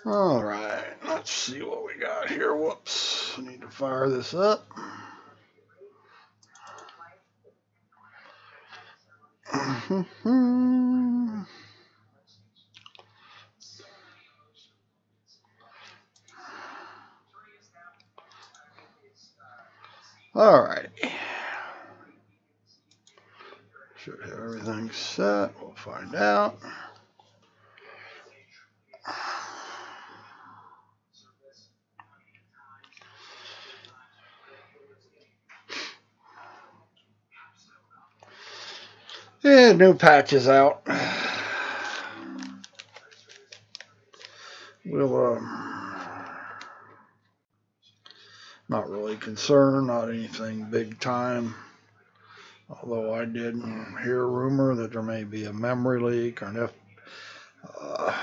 All right, let's see what we got here. Whoops, I need to fire this up. All right. Should have everything set. We'll find out. Yeah, new patch is out. We'll not really concerned, not anything big time. Although I did hear a rumor that there may be a memory leak or an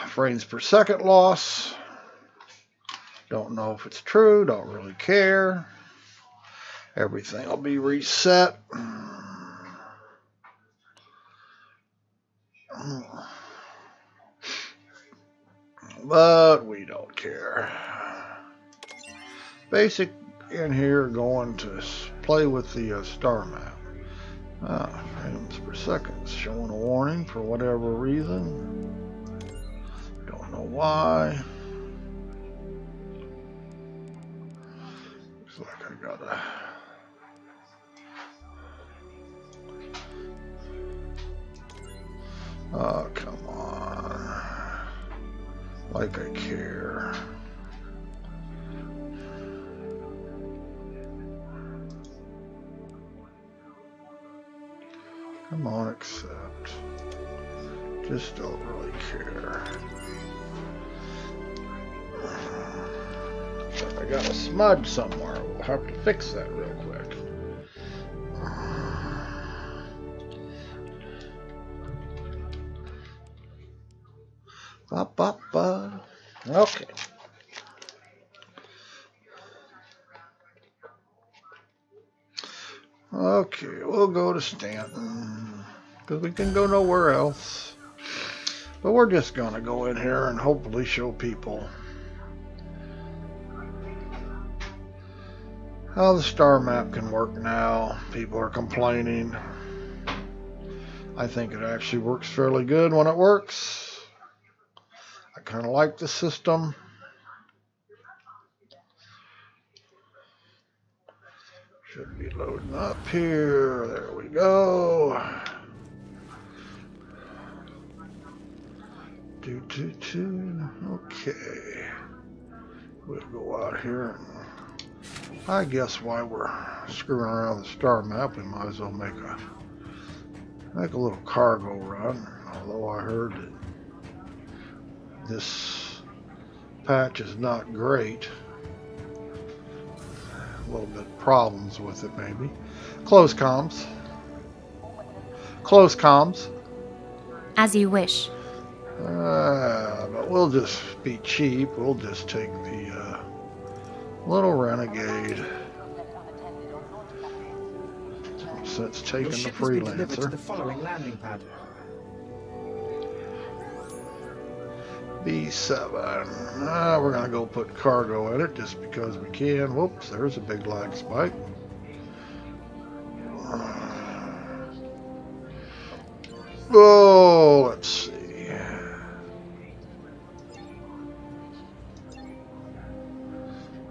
frames per second loss. Don't know if it's true, don't really care. Everything will be reset. But we don't care. Basic in here, going to play with the star map. Frames per second showing a warning for whatever reason. Don't know why. Looks like I gotta. Oh, come on. Like I care. Come on, accept. Just don't really care. I got a smudge somewhere. We'll have to fix that real quick. Ba, ba, ba. Okay. Okay, we'll go to Stanton because we can go nowhere else. But we're just going to go in here and hopefully show people how the star map can work now. People are complaining. I think it actually works fairly good when it works. I kind of like the system. Should be loading up here. There we go. Okay. We'll go out here. I guess while we're screwing around the star map, we might as well make a little cargo run. Although I heard that this patch is not great. A little bit of problems with it, maybe. Close comms. Close comms. As you wish. But we'll just be cheap. We'll just take the little Renegade. Since taking the Freelancer. To the following landing pad. B7. We're going to go put cargo in it just because we can. Whoops, there's a big lag spike. Oh, let's see.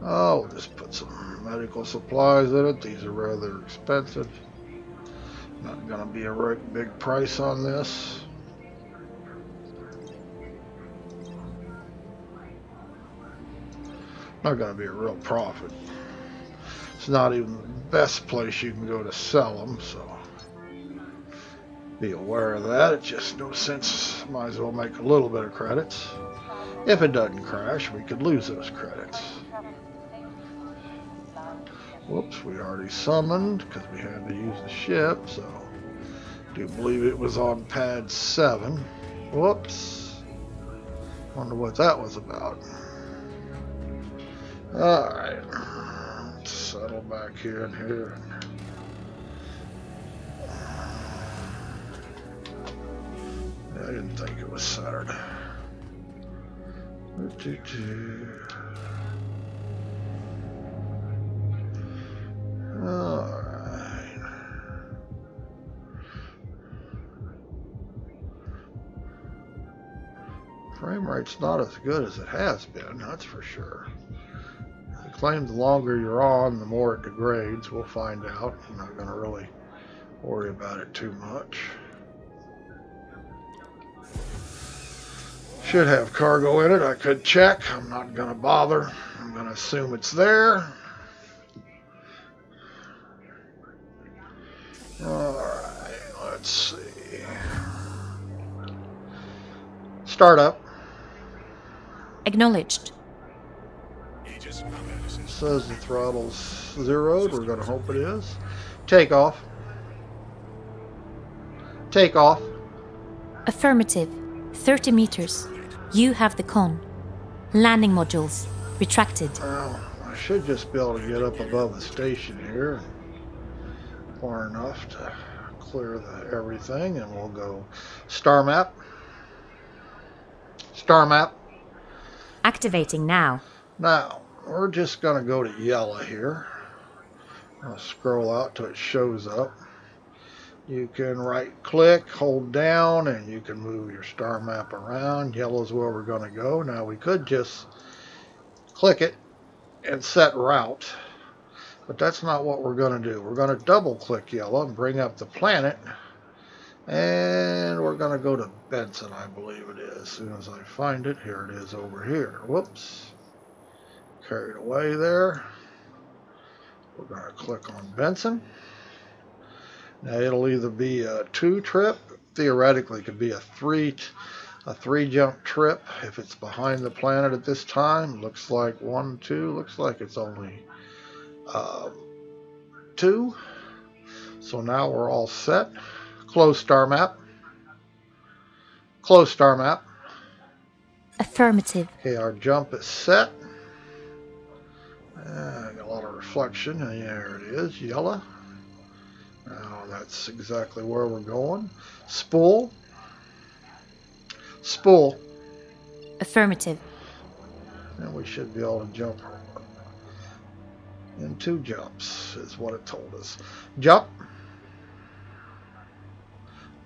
Oh, we'll just put some medical supplies in it. These are rather expensive. Not going to be a right big price on this. Not going to be a real profit. It's not even the best place you can go to sell them, so be aware of that. It's just no sense. Might as well make a little bit of credits. If it doesn't crash, we could lose those credits. Whoops, we already summoned because we had to use the ship, so I do believe it was on pad 7. Whoops. Wonder what that was about. Alright, let's settle back here and here. I didn't think it was Saturday. Alright. Frame rate's not as good as it has been, that's for sure. They claim the longer you're on, the more it degrades. We'll find out. I'm not going to really worry about it too much. Should have cargo in it. I could check. I'm not going to bother. I'm going to assume it's there. Alright, let's see. Startup. Acknowledged. Says the throttle's zeroed. We're going to hope it is. Takeoff. Takeoff. Affirmative. 30 meters. You have the con. Landing modules. Retracted. Well, I should just be able to get up above the station here. Far enough to clear everything, and we'll go star map. Star map. Activating now. Now, we're just going to go to yellow here. I'll scroll out till it shows up. You can right click, hold down, and you can move your star map around. Yellow's where we're going to go. Now we could just click it and set route, but that's not what we're going to do. We're going to double click yellow and bring up the planet, and we're going to go to Benson, I believe it is. As soon as I find it, here it is over here. Whoops. Carried away there. We're going to click on Benson. Now it'll either be a 2 trip, theoretically it could be a three jump trip if it's behind the planet at this time. Looks like 1, 2, looks like it's only 2. So now we're all set. Close star map. Close star map. Affirmative. Okay, our jump is set. Got a lot of reflection. There it is, yellow. Now that's exactly where we're going. Spool. Spool. Affirmative. And we should be able to jump in 2 jumps, is what it told us. Jump.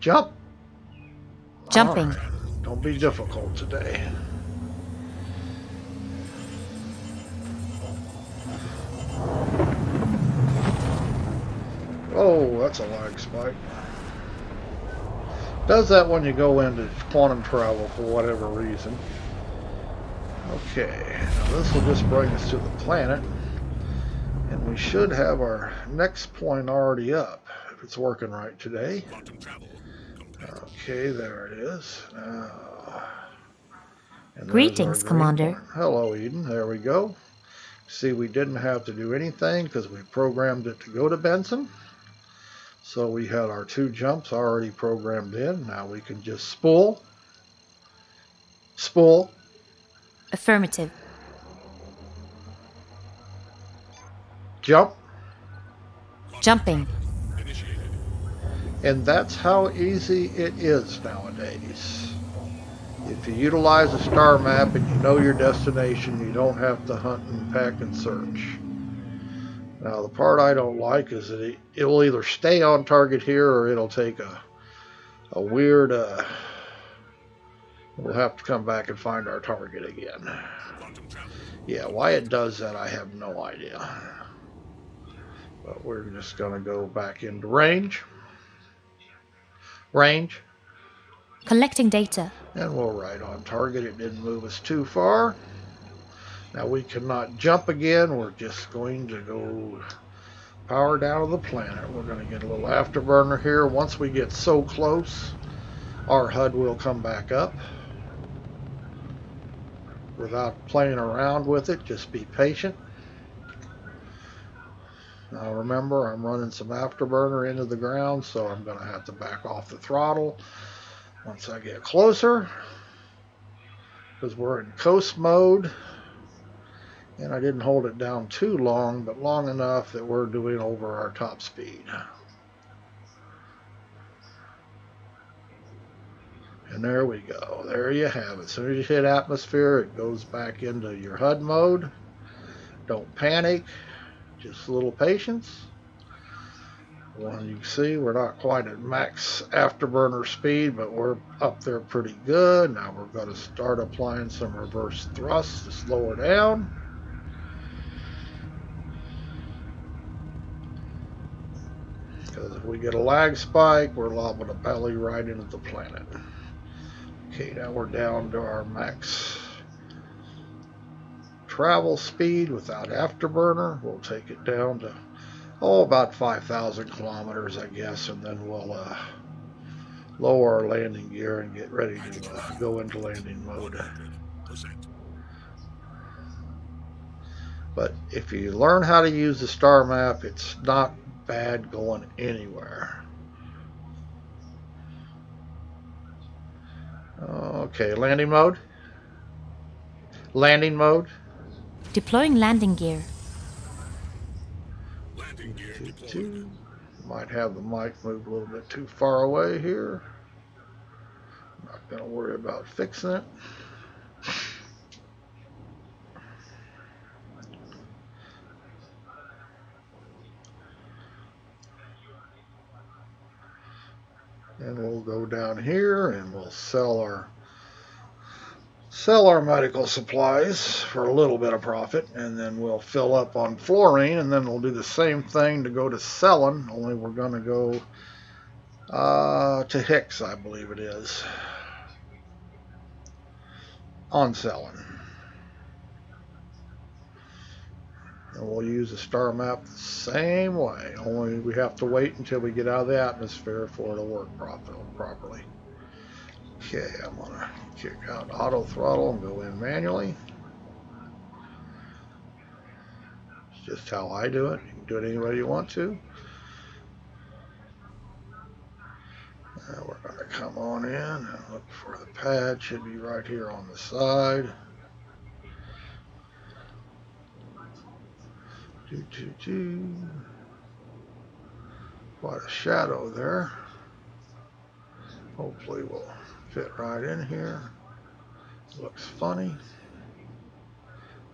Jump. Jumping. All right. Don't be difficult today. Oh, that's a lag spike. Does that when you go into quantum travel for whatever reason. Okay, now this will just bring us to the planet, and we should have our next point already up, if it's working right today. Okay, there it is. Greetings, Commander. Point. Hello, Eden. There we go. See, we didn't have to do anything because we programmed it to go to Benson. So we had our 2 jumps already programmed in. Now we can just spool. Spool. Affirmative. Jump. Jumping. And that's how easy it is nowadays. If you utilize a star map and you know your destination, you don't have to hunt and peck and search. Now the part I don't like is that it will either stay on target here or it'll take a weird, we'll have to come back and find our target again. Yeah, why it does that I have no idea. But we're just going to go back into range. Range. Collecting data. And we'll right on target. It didn't move us too far. Now we cannot jump again. We're just going to go power down to the planet. We're going to get a little afterburner here. Once we get so close, our HUD will come back up. Without playing around with it, just be patient. Now remember, I'm running some afterburner into the ground, so I'm going to have to back off the throttle once I get closer, because we're in coast mode. And I didn't hold it down too long, but long enough that we're doing over our top speed. And And there we go. There you have it. As soon as you hit atmosphere, it goes back into your HUD mode. Don't panic. Just a little patience. Well, you can see we're not quite at max afterburner speed, but we're up there pretty good. Now we're going to start applying some reverse thrust to slow her down. Because if we get a lag spike, we're liable to belly right into the planet. Okay, now we're down to our max travel speed without afterburner. We'll take it down to, about 5,000 kilometers, I guess, and then we'll lower our landing gear and get ready to go into landing mode. But if you learn how to use the star map, it's not bad going anywhere. Okay, landing mode. Landing mode. Deploying landing gear. Landing gear deployed. Might have the mic moved a little bit too far away here. Not going to worry about fixing it. And we'll go down here and we'll sell our medical supplies for a little bit of profit, and then we'll fill up on fluorine, and then we'll do the same thing to go to selling, only we're going to go to Hicks, I believe it is, on selling. And we'll use the star map the same way, only we have to wait until we get out of the atmosphere for it to work properly. Okay, I'm going to kick out auto throttle and go in manually. It's just how I do it. You can do it any way you want to. Now we're going to come on in and look for the pad. Should be right here on the side. Quite a shadow there. Hopefully we'll fit right in here. Looks funny.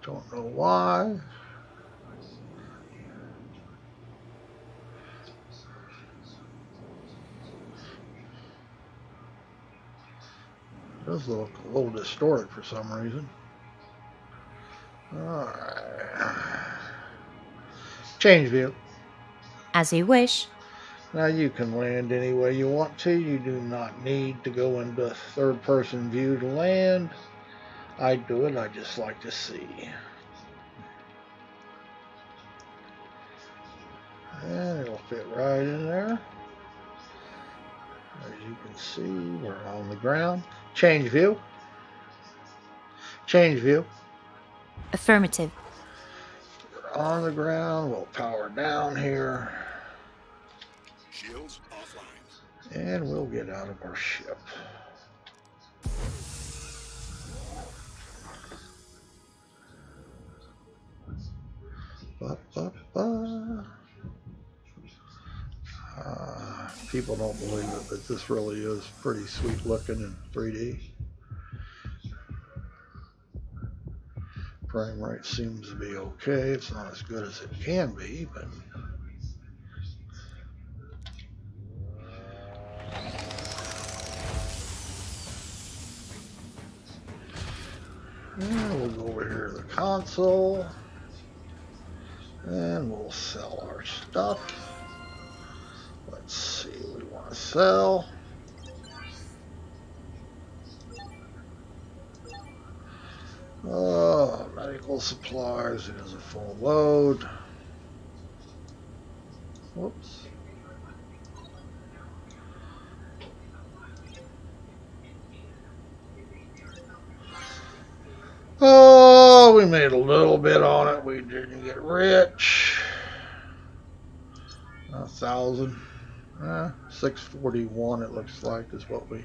Don't know why. It does look a little distorted for some reason. Alright. Change view. As you wish. Now you can land any way you want to. You do not need to go into third person view to land. I do it, I just like to see. And it'll fit right in there. As you can see, we're on the ground. Change view. Change view. Affirmative. We're on the ground. We'll power down here. Shields offline. And we'll get out of our ship. People don't believe it, but this really is pretty sweet looking in 3D. Frame rate seems to be okay. It's not as good as it can be, but and we'll go over here to the console and we'll sell our stuff. Let's see what we want to sell. Medical supplies. It is a full load. Whoops. Oh, we made a little bit on it. We didn't get rich. 1,000. 641 it looks like is what we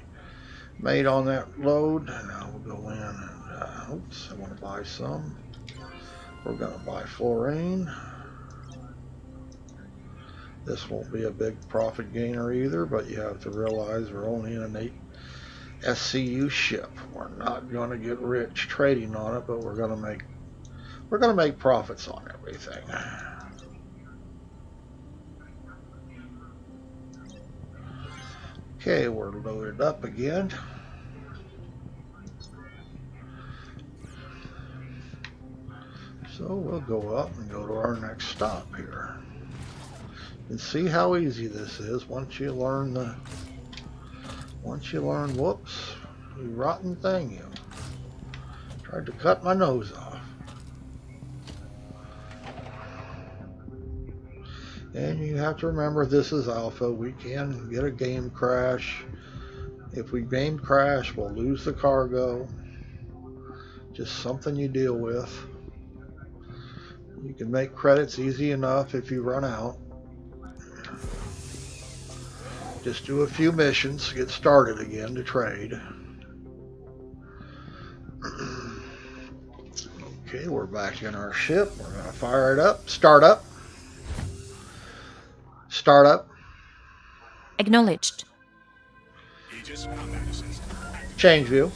made on that load. Now we'll go in and oops, I want to buy some. We're going to buy fluorine. This won't be a big profit gainer either, but you have to realize we're only in an SCU ship. We're not going to get rich trading on it, but we're going to make profits on everything. Okay, we're loaded up again. So we'll go up and go to our next stop here. And see how easy this is once you learn, whoops, you rotten thing, you tried to cut my nose off. And you have to remember this is alpha. We can get a game crash. If we game crash, we'll lose the cargo. Just something you deal with. You can make credits easy enough if you run out. Just do a few missions to get started again to trade. Okay, we're back in our ship. We're going to fire it up. Start up. Start up. Acknowledged. Aegis combat assist. Change view.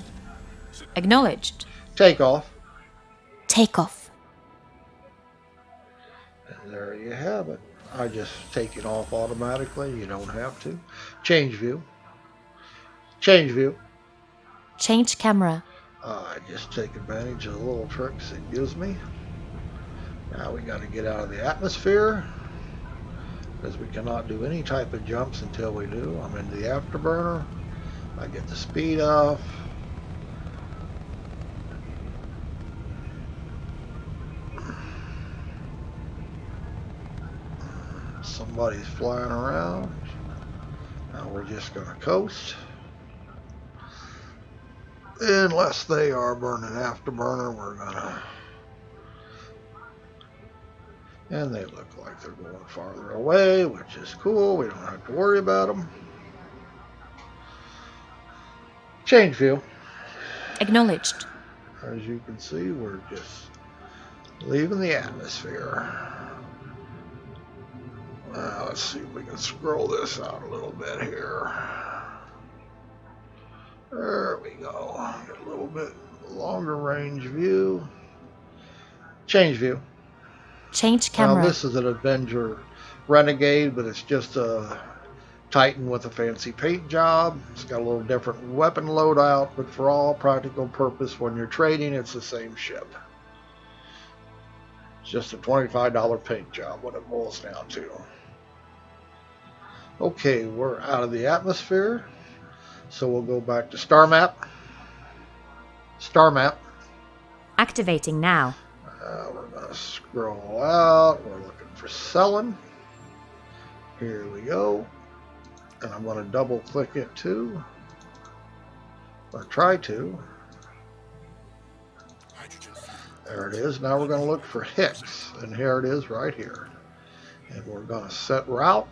Acknowledged. Take off. Takeoff. And there you have it. I just take it off automatically. You don't have to. Change view. Change view. Change camera. I just take advantage of the little tricks it gives me. Now we got to get out of the atmosphere, because we cannot do any type of jumps until we do. I'm in the afterburner. I get the speed off. Somebody's flying around. Now we're just going to coast. Unless they are burning afterburner, we're going to... And they look like they're going farther away, which is cool. We don't have to worry about them. Change view. Acknowledged. As you can see, we're just leaving the atmosphere. Let's see if we can scroll this out a little bit here. There we go. Get a little bit longer range view. Change view. Change camera. Now this is an Avenger Renegade, but it's just a Titan with a fancy paint job. It's got a little different weapon loadout, but for all practical purpose, when you're trading, it's the same ship. It's just a $25 paint job, what it boils down to. Okay, we're out of the atmosphere, so we'll go back to star map. Star map. Activating now. We're going to scroll out. We're looking for selling. Here we go. And I'm going to double click it too. Or try to. Hydrogen. There it is. Now we're going to look for Hicks. And here it is right here. And we're going to set route,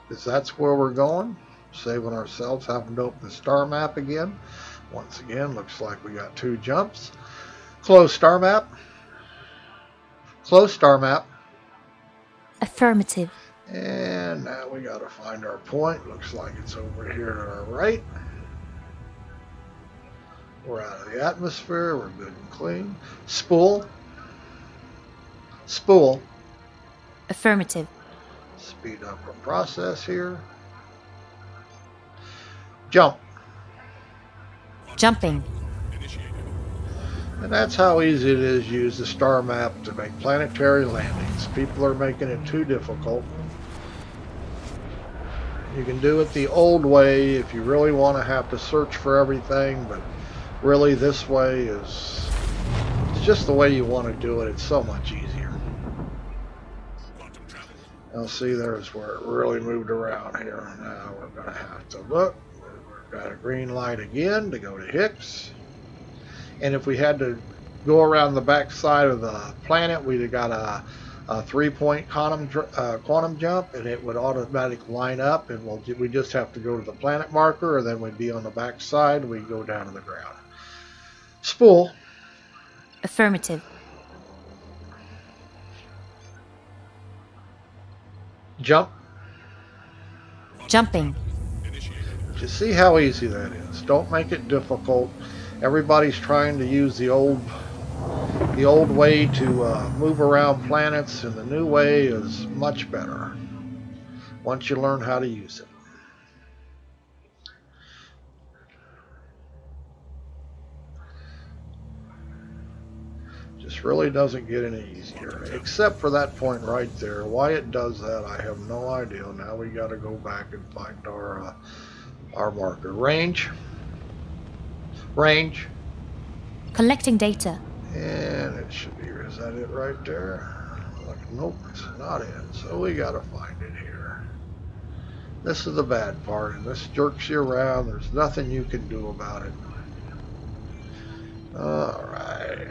because that's where we're going. Saving ourselves having to open the star map again. Once again, looks like we got 2 jumps. Close star map. Close star map. Affirmative. And now we got to find our point. Looks like it's over here to our right. We're out of the atmosphere. We're good and clean. Spool. Spool. Affirmative. Speed up our process here. Jump. Jumping. Initiated. And that's how easy it is to use the star map to make planetary landings. People are making it too difficult. You can do it the old way if you really want to have to search for everything, but really this way is, it's just the way you want to do it. It's so much easier. Quantum travel. Now see, there's where it really moved around here. Now we're going to have to look. We've got a green light again to go to Hicks. And if we had to go around the back side of the planet, we'd have got a 3-point quantum jump, and it would automatically line up, and we just have to go to the planet marker, and then we'd be on the back side. We'd go down to the ground. Spool. Affirmative. Jump. Jumping. Initiated. You see how easy that is. Don't make it difficult. Everybody's trying to use the old way to move around planets, and the new way is much better once you learn how to use it. Just really doesn't get any easier, except for that point right there. Why it does that, I have no idea. Now we got to go back and find our marker. Range. Collecting data. And it should be. Is that it right there? Like, nope, it's not it. So we got to find it here. This is the bad part, and this jerks you around. There's nothing you can do about it. All right.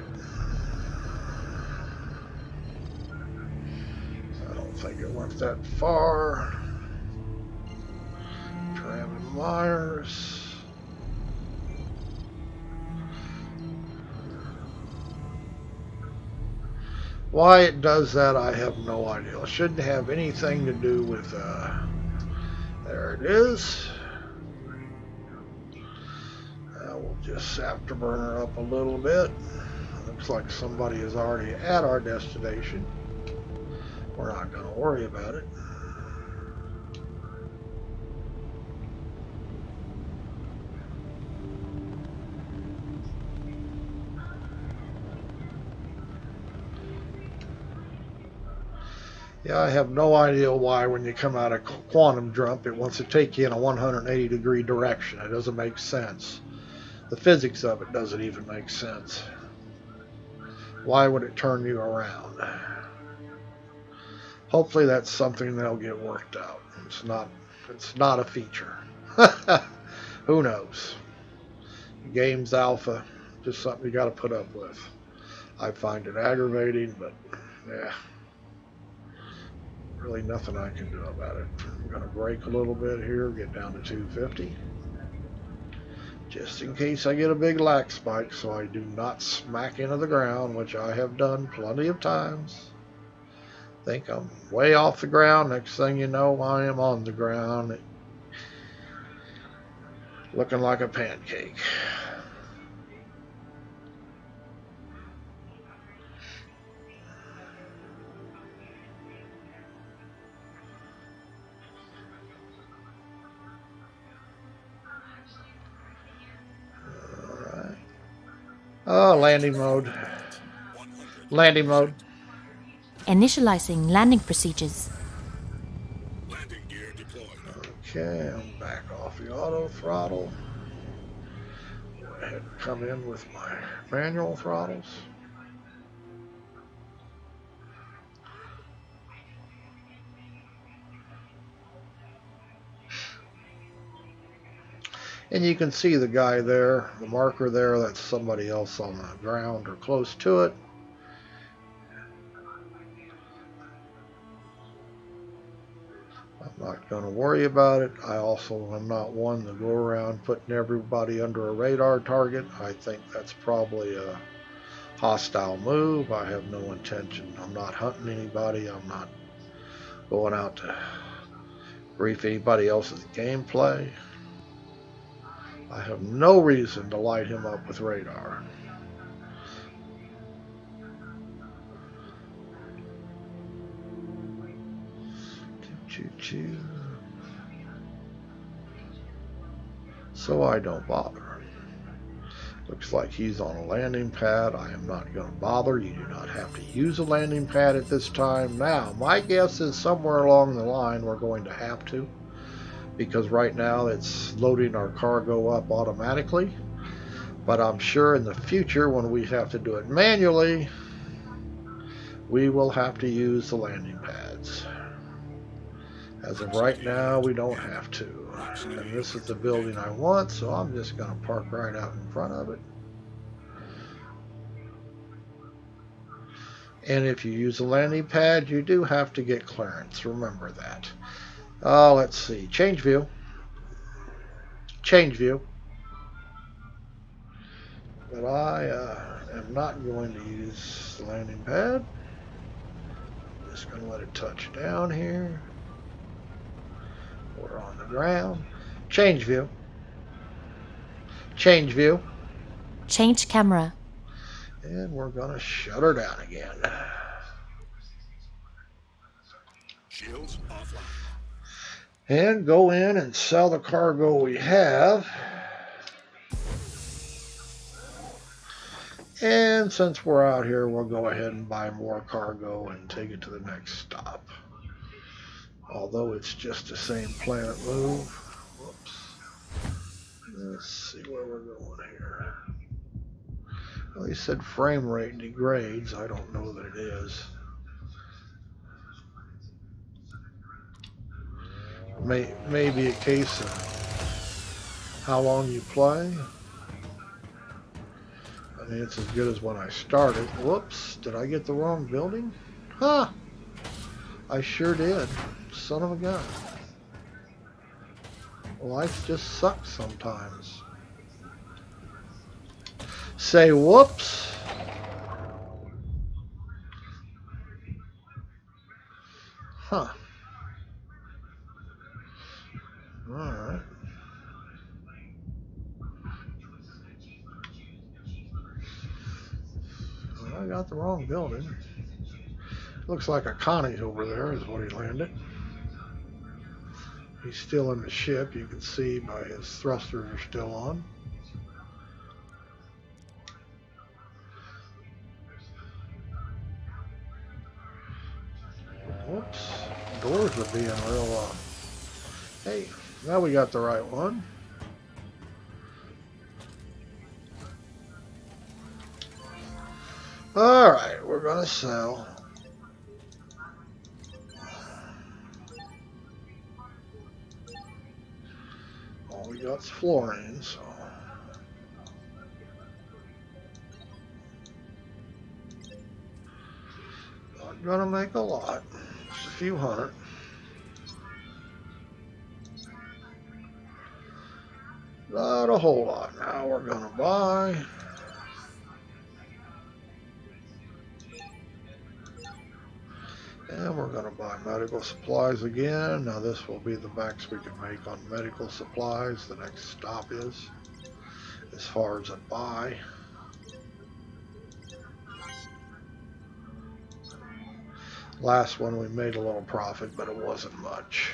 I don't think it went that far. Tram and Myers. Why it does that, I have no idea. It shouldn't have anything to do with, there it is. We'll just afterburner up a little bit. Looks like somebody is already at our destination. We're not going to worry about it. Yeah, I have no idea why when you come out of quantum jump it wants to take you in a 180-degree direction. It doesn't make sense. The physics of it doesn't even make sense. Why would it turn you around? Hopefully that's something that'll get worked out. It's not a feature. Who knows? The game's alpha, just something you got to put up with. I find it aggravating, but yeah. Really nothing I can do about it. I'm going to brake a little bit here, get down to 250. Just in case I get a big lag spike so I do not smack into the ground, which I have done plenty of times. Think I'm way off the ground. Next thing you know, I am on the ground. Looking like a pancake. Oh, landing mode. Landing mode. Initializing landing procedures. Landing gear deployed. Okay, I'm back off the auto throttle. Go ahead and come in with my manual throttles. And you can see the guy there, the marker there, that's somebody else on the ground or close to it. I'm not going to worry about it. I also am not one to go around putting everybody under a radar target. I think that's probably a hostile move. I have no intention. I'm not hunting anybody. I'm not going out to brief anybody else's gameplay. I have no reason to light him up with radar. Choo-choo. So I don't bother. Looks like he's on a landing pad. I am not going to bother. You do not have to use a landing pad at this time. Now, my guess is somewhere along the line we're going to have to, because right now it's loading our cargo up automatically. But I'm sure in the future when we have to do it manually, we will have to use the landing pads. As of right now, we don't have to. And this is the building I want, so I'm just going to park right out in front of it. And if you use a landing pad, you do have to get clearance. Remember that. Let's see. Change view. Change view. But I am not going to use the landing pad. I'm just going to let it touch down here. We're on the ground. Change view. Change view. Change camera. And we're going to shut her down again. Shields offline. And go in and sell the cargo we have. And since we're out here, we'll go ahead and buy more cargo and take it to the next stop. Although it's just the same planet move. Whoops. Let's see where we're going here. Well, he said frame rate degrades. I don't know that it is. Maybe a case of how long you play. I mean, it's as good as when I started. Whoops, did I get the wrong building? Huh, I sure did. Son of a gun. Life just sucks sometimes. Say whoops. Huh. Alright. Well, I got the wrong building. Looks like a Connie's over there is what he landed. He's still in the ship. You can see by his thrusters are still on. Whoops. Doors are being real hey, now we got the right one. Alright, we're gonna sell. All we got's fluorine, so not gonna make a lot. Just a few hundred. Not a whole lot. Now we're gonna buy. And we're going to buy medical supplies again. Now this will be the max we can make on medical supplies. The next stop is, as far as a buy. Last one we made a little profit, but it wasn't much.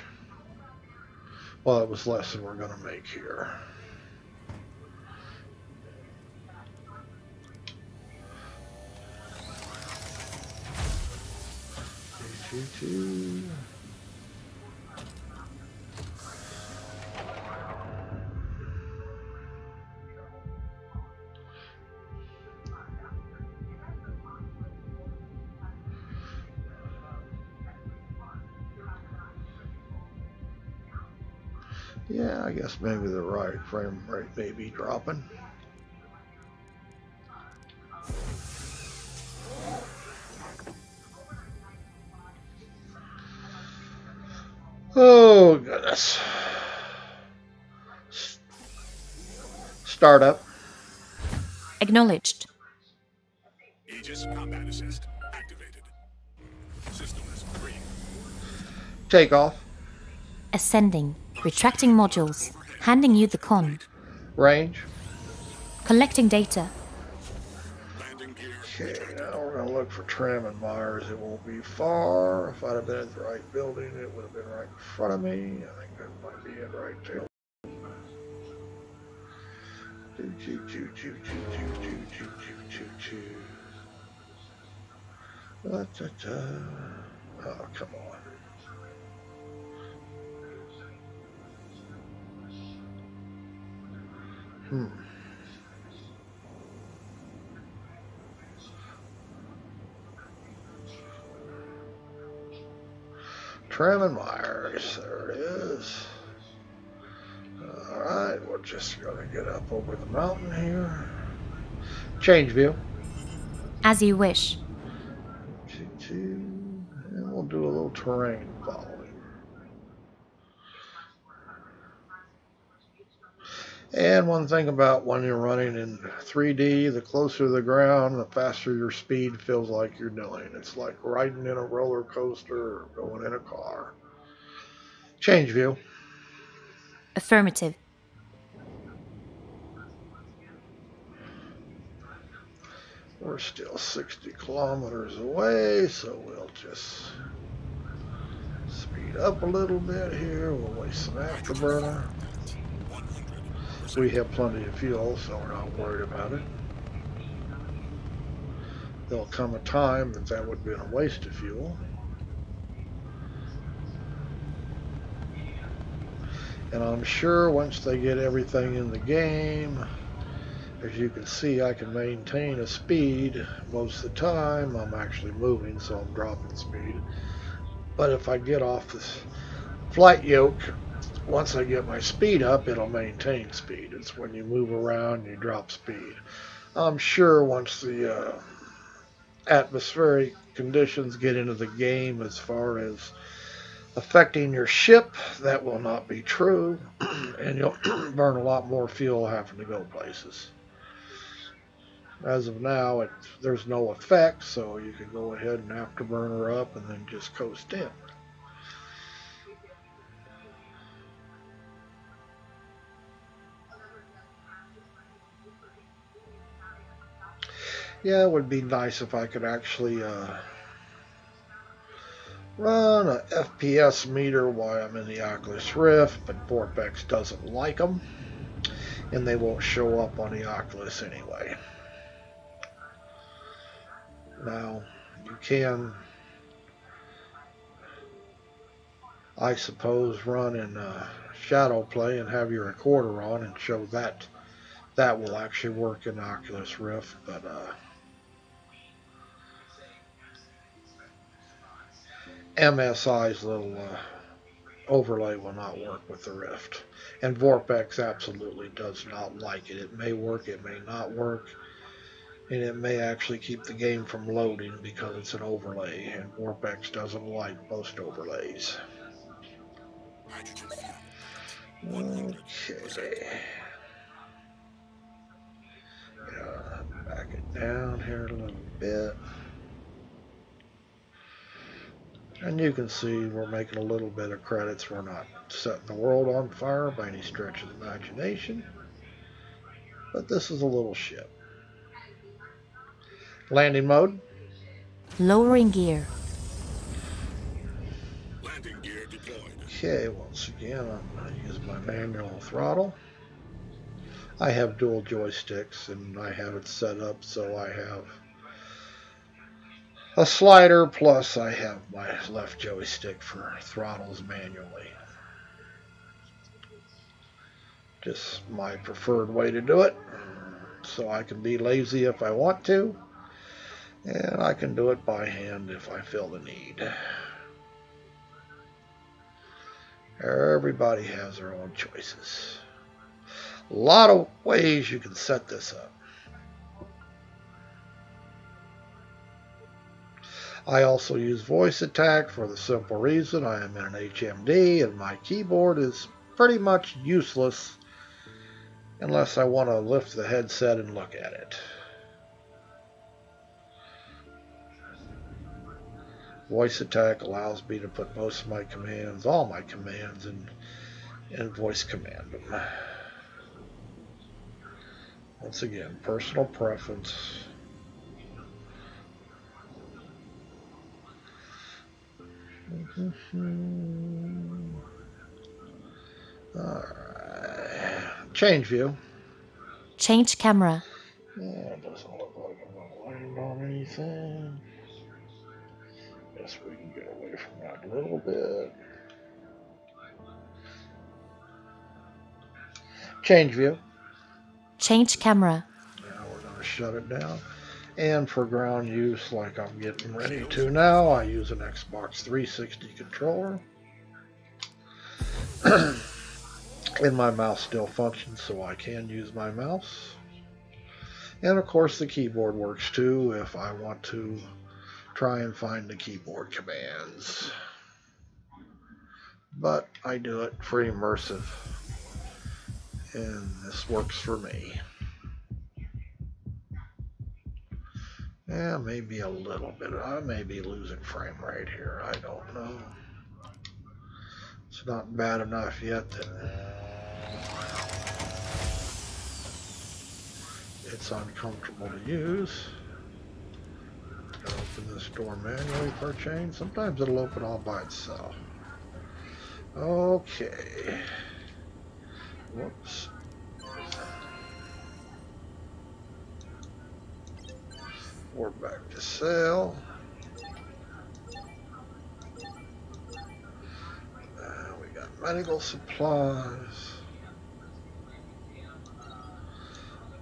Well, it was less than we're going to make here. Yeah, I guess maybe the right frame rate may be dropping. Oh, goodness. Startup. Acknowledged. Aegis combat assist activated. System is green. Takeoff. Ascending. Retracting modules. Handing you the con. Range. Collecting data. Landing gear. Okay, now we're going to look for Tram and Myers. It won't be far. If I'd have been at the right building, it would have been right in front of me. I think that might be it right there. Oh, come on. Tram and Myers, there it is. Alright, we're just going to get up over the mountain here. Change view. As you wish. And we'll do a little terrain following. And one thing about when you're running in 3D, the closer to the ground, the faster your speed feels like you're doing. It's like riding in a roller coaster or going in a car. Change view. Affirmative. We're still 60 kilometers away, so we'll just speed up a little bit here. We'll waste some afterburner. 100%. We have plenty of fuel, so we're not worried about it. There'll come a time that that would have been a waste of fuel. And I'm sure once they get everything in the game, as you can see, I can maintain a speed. Most of the time I'm actually moving, so I'm dropping speed. But if I get off this flight yoke, once I get my speed up, it'll maintain speed. It's when you move around, you drop speed. I'm sure once the atmospheric conditions get into the game as far as affecting your ship, that will not be true, and you'll burn a lot more fuel having to go places. As of now, there's no effect, so you can go ahead and afterburner up and then just coast in. Yeah, it would be nice if I could actually run a FPS meter while I'm in the Oculus Rift, but vorpX doesn't like them, and they won't show up on the Oculus anyway. Now, you can, I suppose, run in shadow play and have your recorder on and show that. That will actually work in Oculus Rift, but MSI's little overlay will not work with the Rift. And vorpX absolutely does not like it. It may work, it may not work, and it may actually keep the game from loading because it's an overlay, and vorpX doesn't like most overlays. Hydrogen fuel. 100%. Okay. Back it down here a little bit. And you can see we're making a little bit of credits. We're not setting the world on fire by any stretch of the imagination. But this is a little ship. Landing mode. Lowering gear. Landing gear deployed. Okay, once again, I'm going to use my manual throttle. I have dual joysticks, and I have it set up so I have a slider, plus I have my left joystick for throttles manually. Just my preferred way to do it, so I can be lazy if I want to, and I can do it by hand if I feel the need. Everybody has their own choices. A lot of ways you can set this up. I also use voice attack for the simple reason I am in an HMD and my keyboard is pretty much useless unless I want to lift the headset and look at it. Voice attack allows me to put most of my commands, all my commands, in voice command them. Once again, personal preference. Alright. Change view. Change camera. Yeah, it doesn't look like I'm going to land on anything. Guess we can get away from that a little bit. Change view. Change camera. Now we're going to shut it down. And for ground use, like I'm getting ready to now, I use an Xbox 360 controller. And my mouse still functions, so I can use my mouse. And of course the keyboard works too if I want to try and find the keyboard commands. But I do it for immersive, and this works for me. Yeah, maybe a little bit. I may be losing frame rate here. I don't know. It's not bad enough yet that it's uncomfortable to use. open this door manually for a change. Sometimes it'll open all by itself. Okay. Whoops. We're back to sale. We got medical supplies.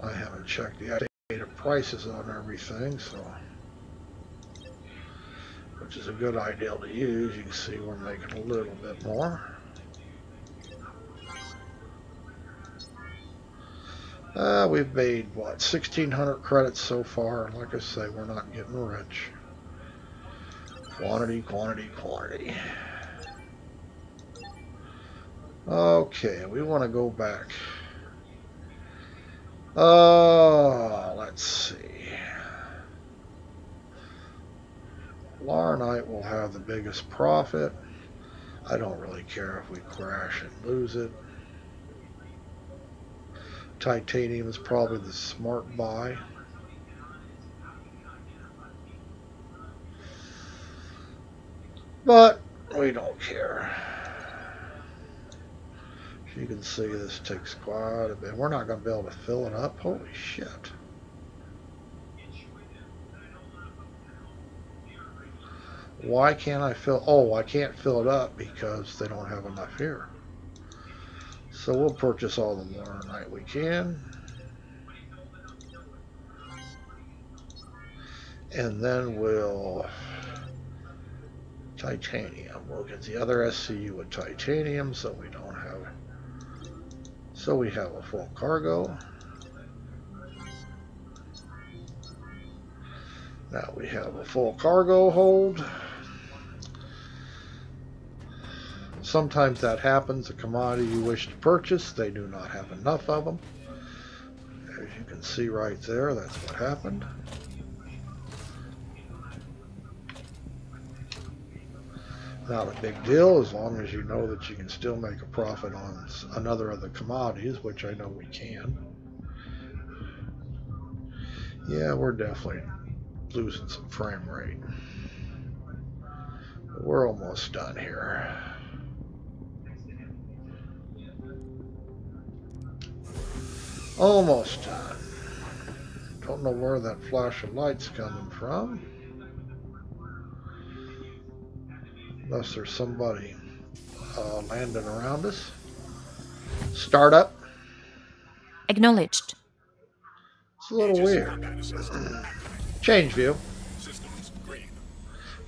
I haven't checked the updated prices on everything, so which is a good idea to use. You can see we're making a little bit more. We've made, what, 1,600 credits so far. Like I say, we're not getting rich. Quantity, quantity, quantity. Okay, we want to go back. Let's see. Laurinite will have the biggest profit. I don't really care if we crash and lose it. Titanium is probably the smart buy. But we don't care. As you can see, this takes quite a bit. We're not going to be able to fill it up. Holy shit. Why can't I fill? Oh, I can't fill it up because they don't have enough here. So we'll purchase all the Laurinite we can. And then we'll titanium. We'll get the other SCU with titanium so we don't have it. So we have a full cargo. Now we have a full cargo hold. Sometimes that happens. A commodity you wish to purchase, they do not have enough of them. As you can see right there, that's what happened. Not a big deal as long as you know that you can still make a profit on another of the commodities, which I know we can. Yeah, we're definitely losing some frame rate. We're almost done here. Almost done. Don't know where that flash of light's coming from. Unless there's somebody landing around us. Startup. Acknowledged. It's a little weird. Change view.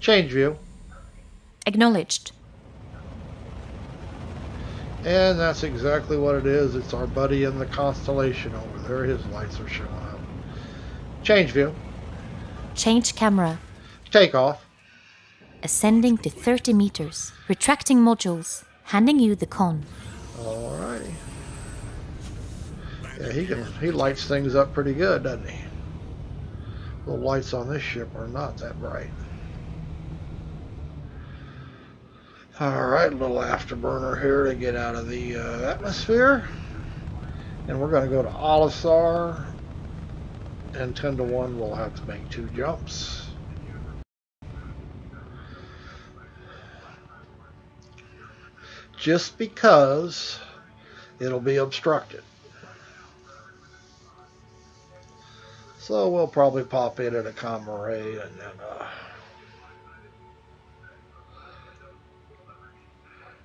Change view. Acknowledged. And that's exactly what it is. It's our buddy in the constellation over there. His lights are showing up. Change view. Change camera. Take off. Ascending to 30 meters. Retracting modules. Handing you the con. Alrighty. Yeah, he lights things up pretty good, doesn't he? The lights on this ship are not that bright. Alright, a little afterburner here to get out of the atmosphere. And we're going to go to Olisar. And 10 to 1, we'll have to make 2 jumps. Just because it'll be obstructed. So we'll probably pop in at a Comrade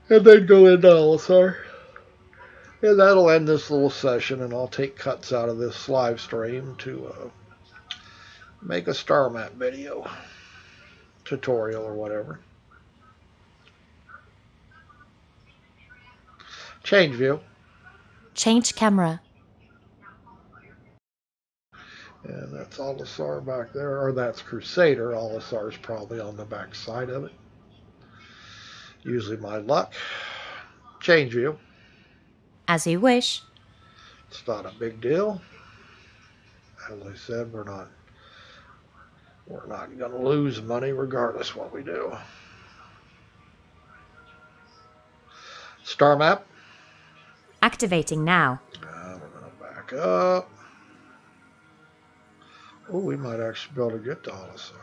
and then go into Olisar. And that'll end this little session, and I'll take cuts out of this live stream to make a star map video tutorial or whatever. Change view. Change camera. And that's Olisar back there, or that's Crusader. Olisar's probably on the back side of it. Usually my luck. Change view. As you wish. It's not a big deal. As I said, we're not going to lose money regardless what we do. Star map. Activating now. We're going to back up. Oh, we might actually be able to get to Olisar.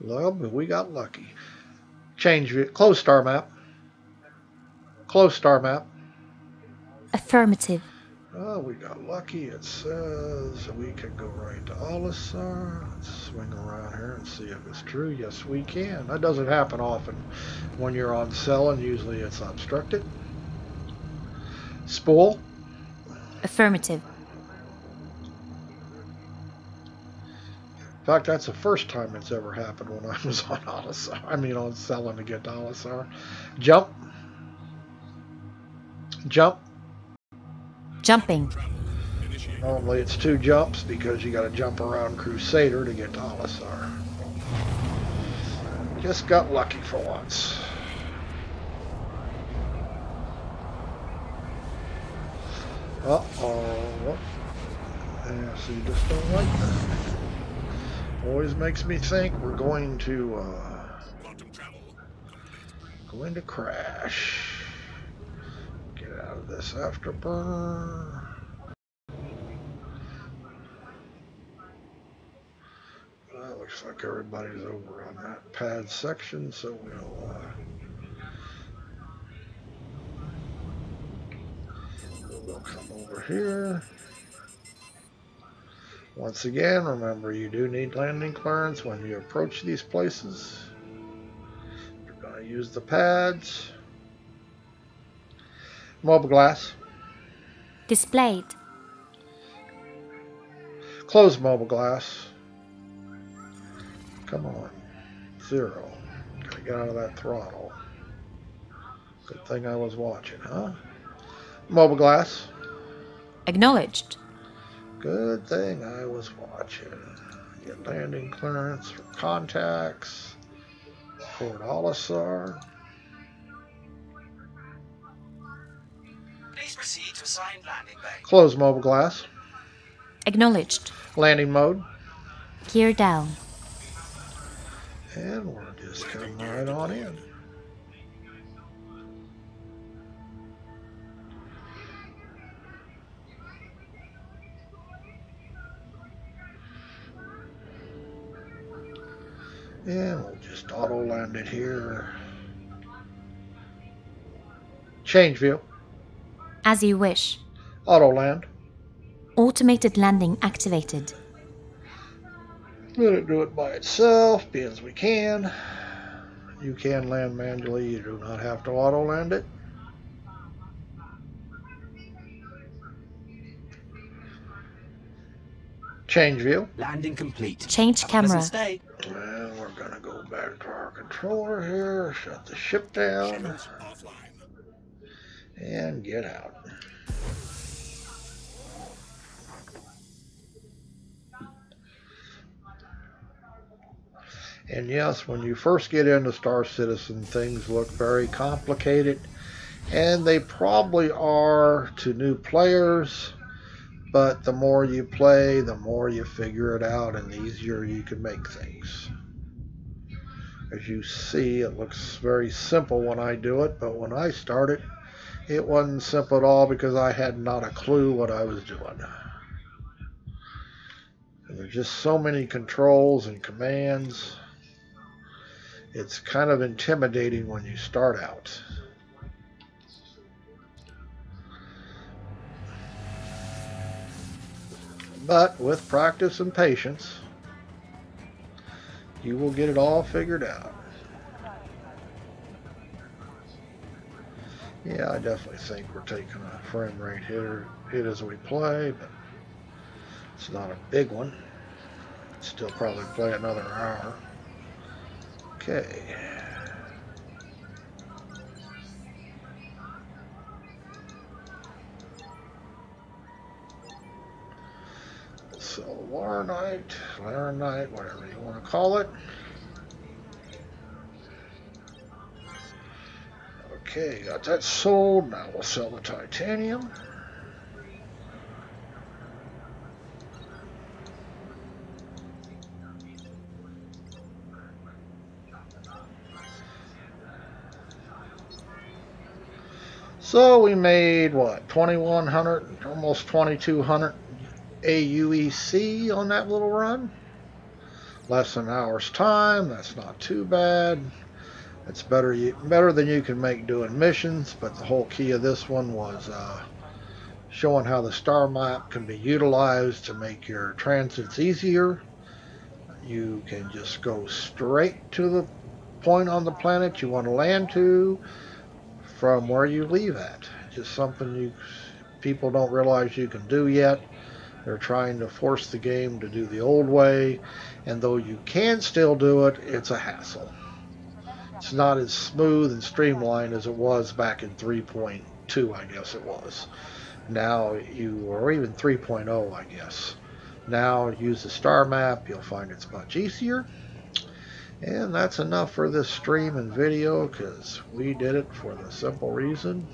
Well, but we got lucky. Change view. Close star map. Close star map. Affirmative. Oh, we got lucky. It says we can go right to Olisar. Let's swing around here and see if it's true. Yes, we can. That doesn't happen often when you're on Cellin. Usually it's obstructed. Spool. Affirmative. In fact, that's the first time it's ever happened when I was on Olisar. I mean, on Cellin to get to Olisar. Jump. Jump. Jumping. Normally it's 2 jumps because you got to jump around Crusader to get to Olisar. Just got lucky for once. Uh-oh. Yeah, so you just don't like that. Always makes me think we're going to crash. Get out of this afterburner. Well, looks like everybody's over on that pad section, so we'll come over here. Once again, remember you do need landing clearance when you approach these places. You're going to use the pads. Mobile glass. Displayed. Close mobile glass. Come on. 0. Gotta get out of that throttle. Good thing I was watching, huh? Mobile glass. Acknowledged. Good thing I was watching. Get landing clearance for contacts. Fort Olisar. Please proceed to assigned landing bay. Close mobile glass. Acknowledged. Landing mode. Gear down. And we'll just come right on in. And we'll just auto land it here. Change view. As you wish. Auto land. Automated landing activated. Let it do it by itself, be as we can. You can land manually, you do not have to auto land it. Change view. Landing complete. Change camera. Stay. And we're going to go back to our controller here, shut the ship down, Channels offline. and get out. And yes, when you first get into Star Citizen, things look very complicated, and they probably are to new players, but the more you play, the more you figure it out, and the easier you can make things. As you see, it looks very simple when I do it, but when I started, it wasn't simple at all because I had not a clue what I was doing. And there's just so many controls and commands. It's kind of intimidating when you start out. But with practice and patience, you will get it all figured out. Yeah, I definitely think we're taking a frame rate hit as we play, but it's not a big one. Still probably play another hour. Okay. So Laranite, whatever you want to call it. Okay, got that sold. Now we'll sell the titanium. So we made what, 2,100, almost 2,200 AUEC on that little run. less than an hour's time. That's not too bad. It's better than you can make doing missions, but the whole key of this one was showing how the star map can be utilized to make your transits easier. You can just go straight to the point on the planet you want to land to from where you leave at. Just something people don't realize you can do yet. They're trying to force the game to do the old way, and though you can still do it, it's a hassle. It's not as smooth and streamlined as it was back in 3.2, I guess it was. Now or even 3.0, I guess. Now use the star map, you'll find it's much easier. And that's enough for this stream and video, because we did it for the simple reason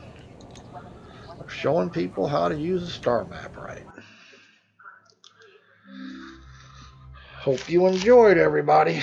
of showing people how to use a star map right. Hope you enjoyed, everybody.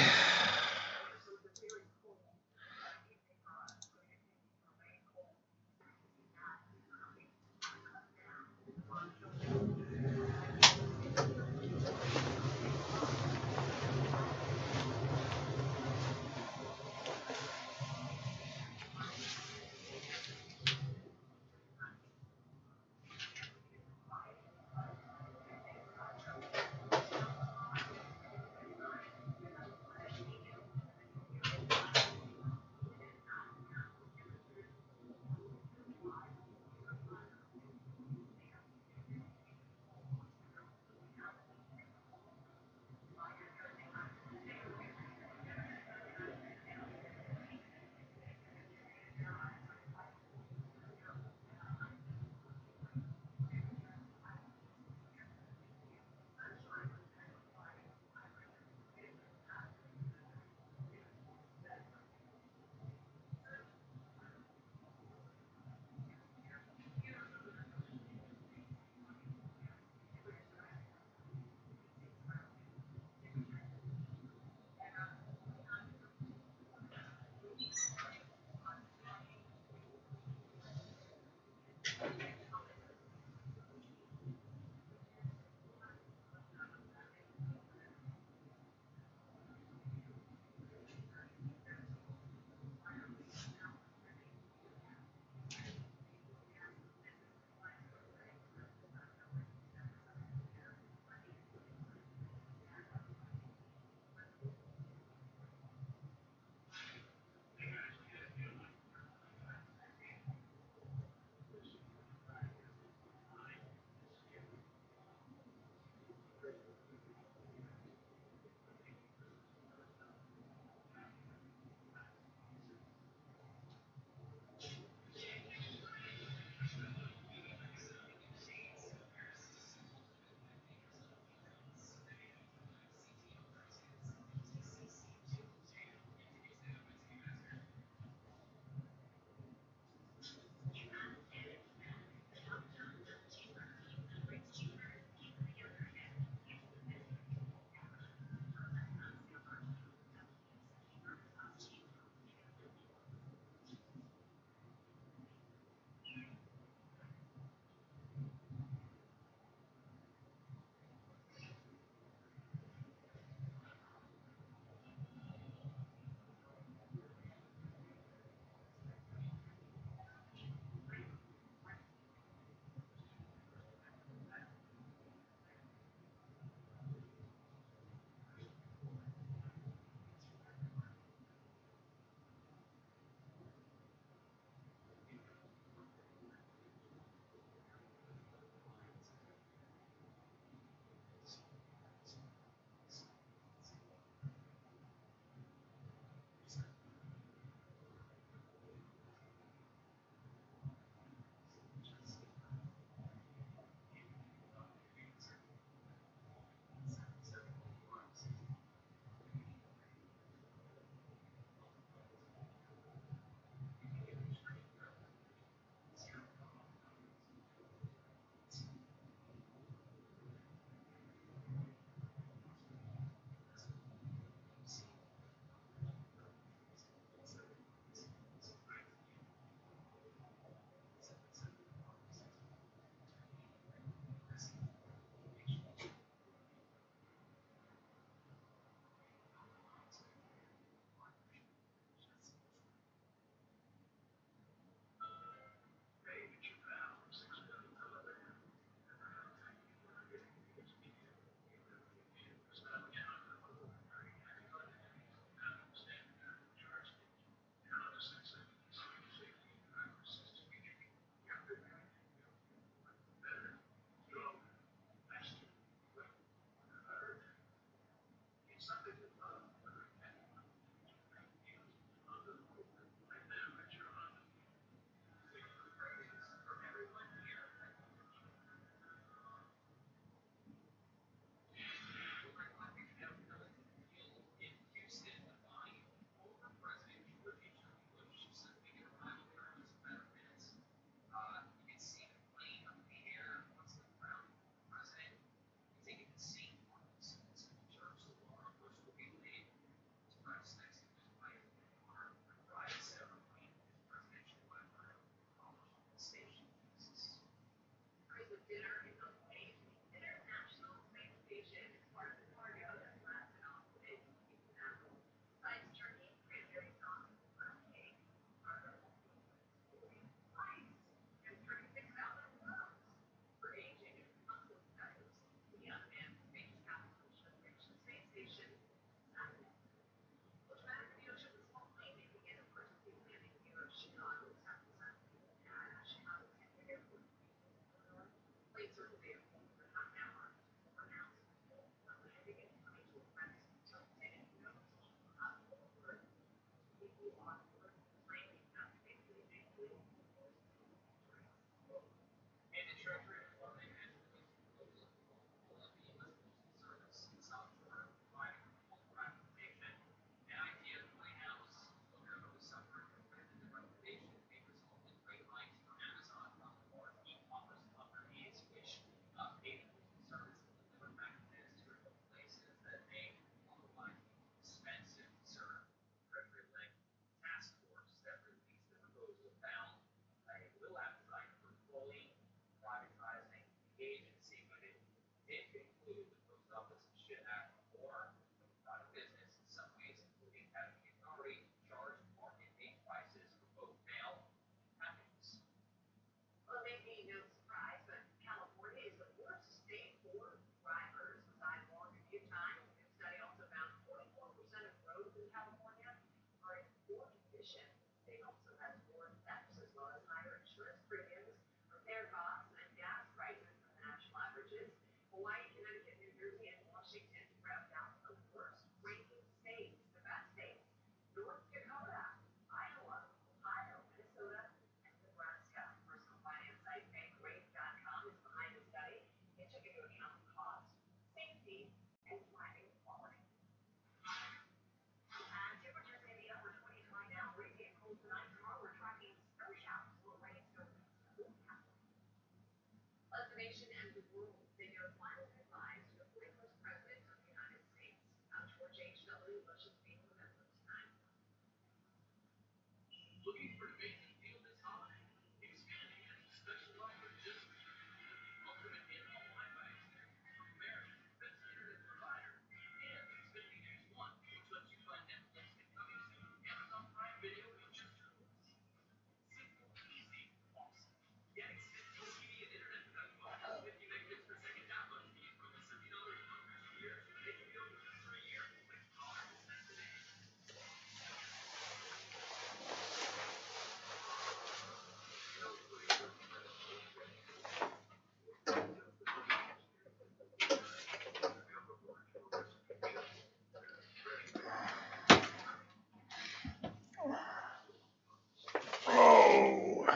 Oh,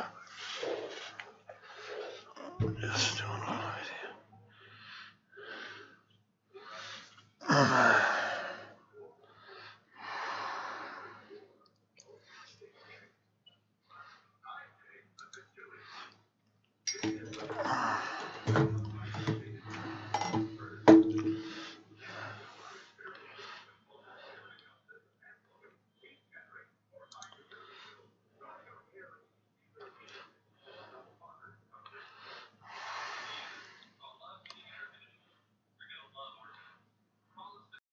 just doing all right.